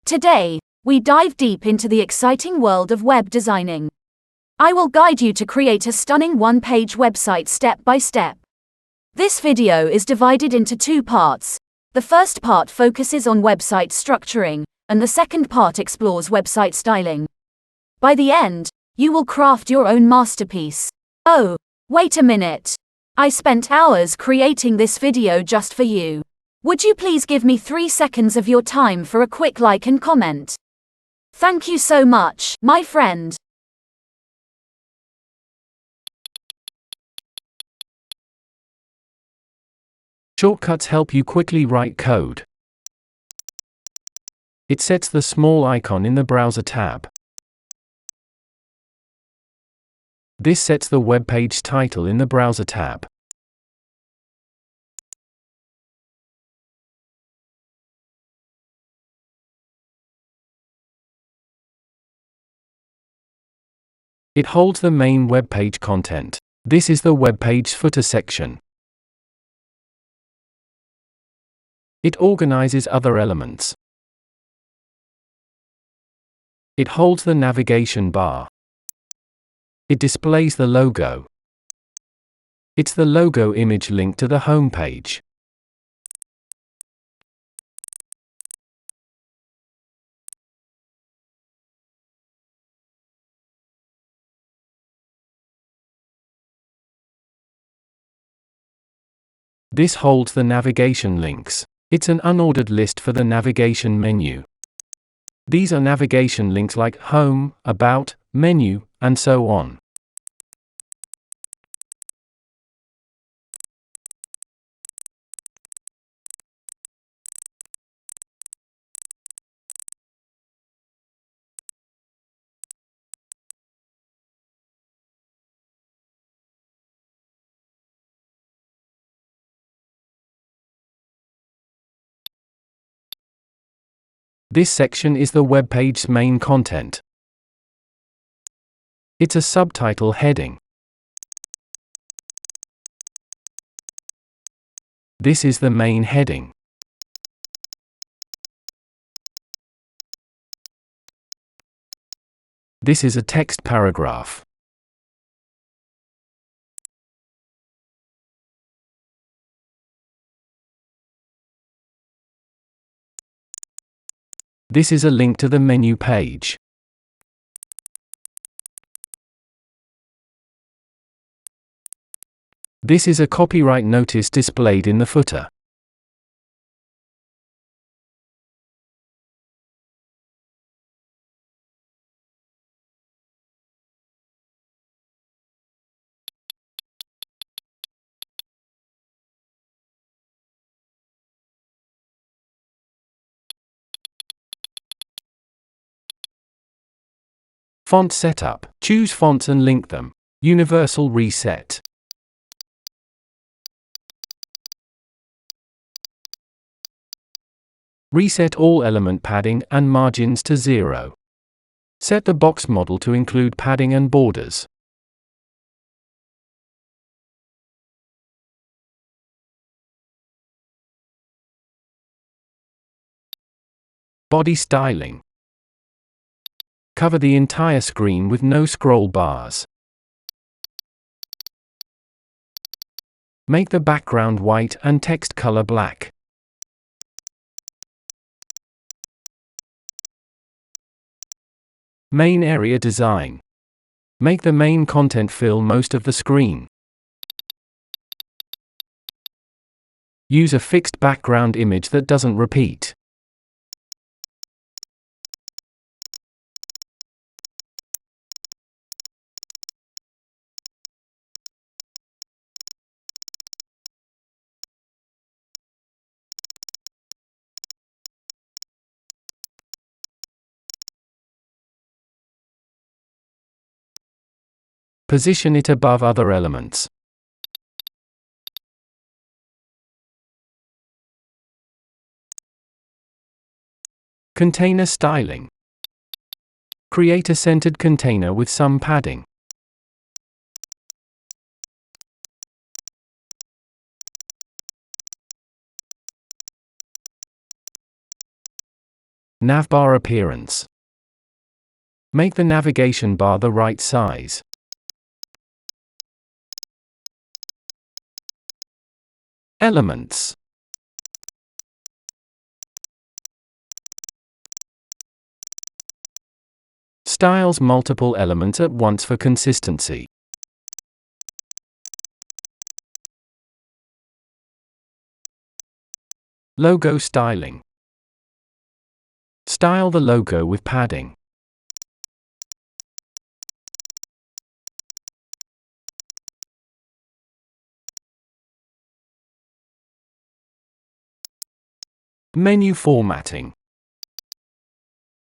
Today, we dive deep into the exciting world of web designing. I will guide you to create a stunning one-page website step by step. This video is divided into two parts. The first part focuses on website structuring, and the second part explores website styling. By the end, you will craft your own masterpiece. Oh, wait a minute. I spent hours creating this video just for you. Would you please give me 3 seconds of your time for a quick like and comment? Thank you so much, my friend. Shortcuts help you quickly write code. It sets the small icon in the browser tab. This sets the web page title in the browser tab. It holds the main web page content. This is the web page footer section. It organizes other elements. It holds the navigation bar. It displays the logo. It's the logo image link to the home page. This holds the navigation links. It's an unordered list for the navigation menu. These are navigation links like Home, About, Menu, and so on. This section is the web page's main content. It's a subtitle heading. This is the main heading. This is a text paragraph. This is a link to the menu page. This is a copyright notice displayed in the footer. Font setup. Choose fonts and link them. Universal reset. Reset all element padding and margins to 0. Set the box model to include padding and borders. Body styling. Cover the entire screen with no scroll bars. Make the background white and text color black. Main area design. Make the main content fill most of the screen. Use a fixed background image that doesn't repeat. Position it above other elements. Container styling. Create a centered container with some padding. Navbar appearance. Make the navigation bar the right size. Elements. Styles multiple elements at once for consistency. Logo styling. Style the logo with padding. Menu formatting.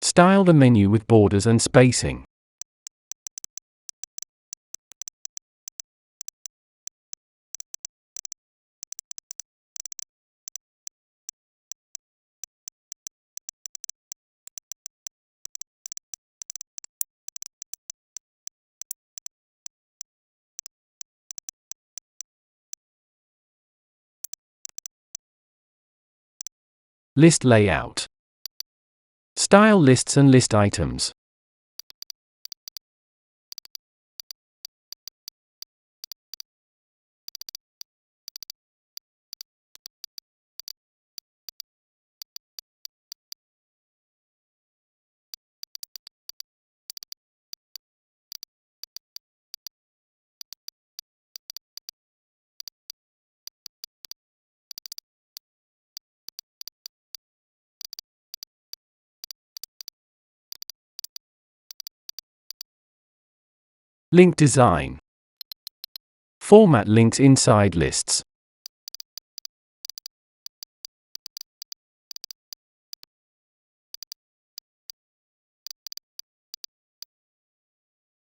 Style the menu with borders and spacing. List layout. Style lists and list items. Link design. Format links inside lists.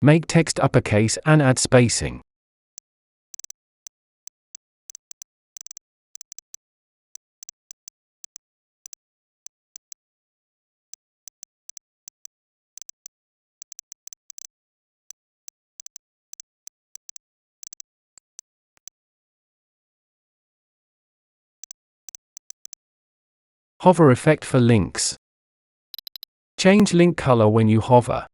Make text uppercase and add spacing. Hover effect for links. Change link color when you hover.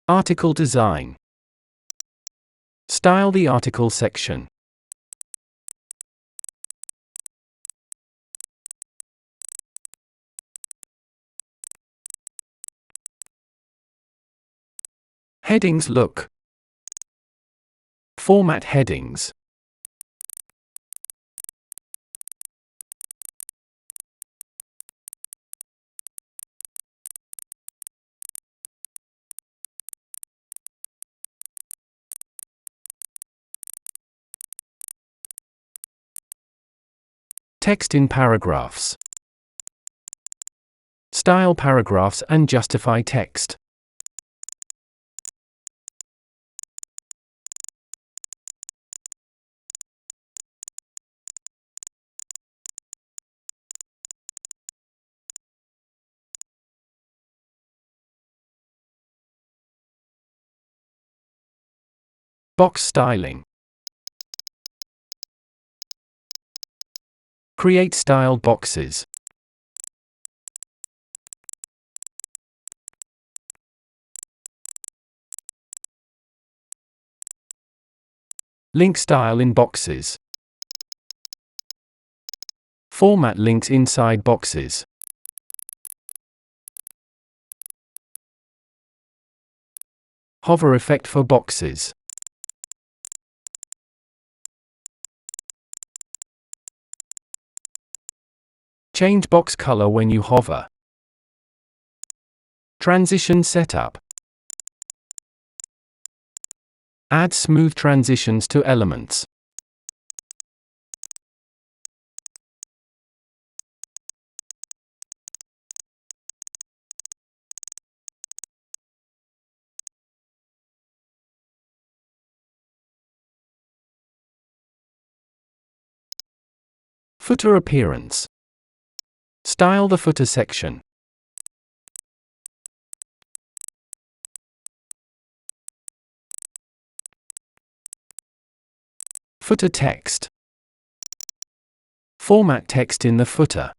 Article design. Style the article section. Headings look. Format headings. Text in paragraphs. Style paragraphs and justify text. Box styling. Create styled boxes. Link style in boxes. Format links inside boxes. Hover effect for boxes. Change box color when you hover. Transition setup. Add smooth transitions to elements. Footer appearance. Style the footer section. Footer text. Format text in the footer.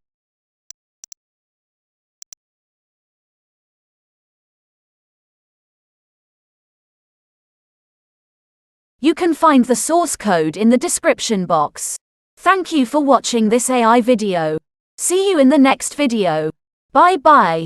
You can find the source code in the description box. Thank you for watching this AI video. See you in the next video. Bye bye.